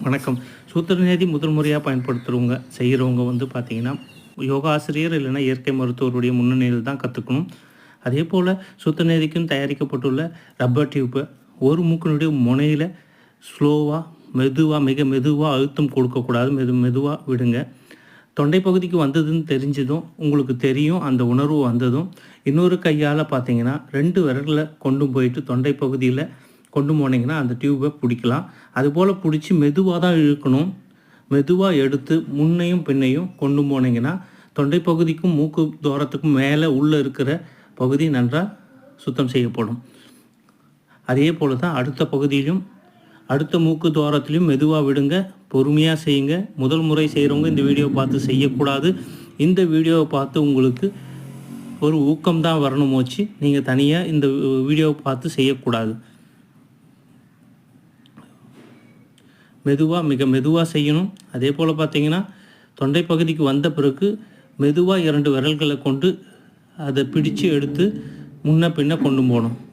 வணக்கம். சூத்திரநீதி முதல் முறையாக செய்கிறவங்க வந்து பார்த்திங்கன்னா, யோகா ஆசிரியர் இல்லைன்னா இயற்கை மருத்துவருடைய முன்னணியில் தான் கற்றுக்கணும். அதே போல் சூத்திரநீதிக்கும் தயாரிக்கப்பட்டுள்ள ரப்பர் டியூப்பை ஒரு மூக்கினுடைய முனையில் ஸ்லோவாக மிக மெதுவாக அழுத்தம் கொடுக்கக்கூடாது. மெதுவாக விடுங்க. தொண்டை பகுதிக்கு வந்ததுன்னு தெரிஞ்சதும் உங்களுக்கு தெரியும். அந்த உணர்வு வந்ததும் இன்னொரு கையால் பார்த்தீங்கன்னா 2 விரலில் கொண்டு போயிட்டு தொண்டை பகுதியில் கொண்டு போனீங்கன்னா அந்த டியூப்பை பிடிக்கலாம். அதுபோல் பிடிச்சி மெதுவாக தான் இழுக்கணும். மெதுவாக எடுத்து முன்னையும் பின்னையும் கொண்டு போனீங்கன்னா தொண்டை பகுதிக்கும் மூக்கு தூரத்துக்கும் மேலே உள்ளே இருக்கிற பகுதி நன்றாக சுத்தம் செய்யப்படும். அதே போல் தான் அடுத்த பகுதியிலும் அடுத்த மூக்கு துவாரத்திலையும் மெதுவாக விடுங்க. பொறுமையாக செய்யுங்க. முதல் முறை செய்கிறவங்க இந்த வீடியோவை பார்த்து செய்யக்கூடாது. இந்த வீடியோவை பார்த்து உங்களுக்கு ஒரு ஊக்கம்தான் வரணும் வச்சு நீங்கள் தனியாக இந்த வீடியோவை பார்த்து செய்யக்கூடாது. மிக மெதுவாக செய்யணும். அதே போல் பார்த்தீங்கன்னா தொண்டை பகுதிக்கு வந்த பிறகு மெதுவாக 2 விரல்களை கொண்டு அதை பிடிச்சு எடுத்து முன்ன பின்ன கொண்டு போகணும்.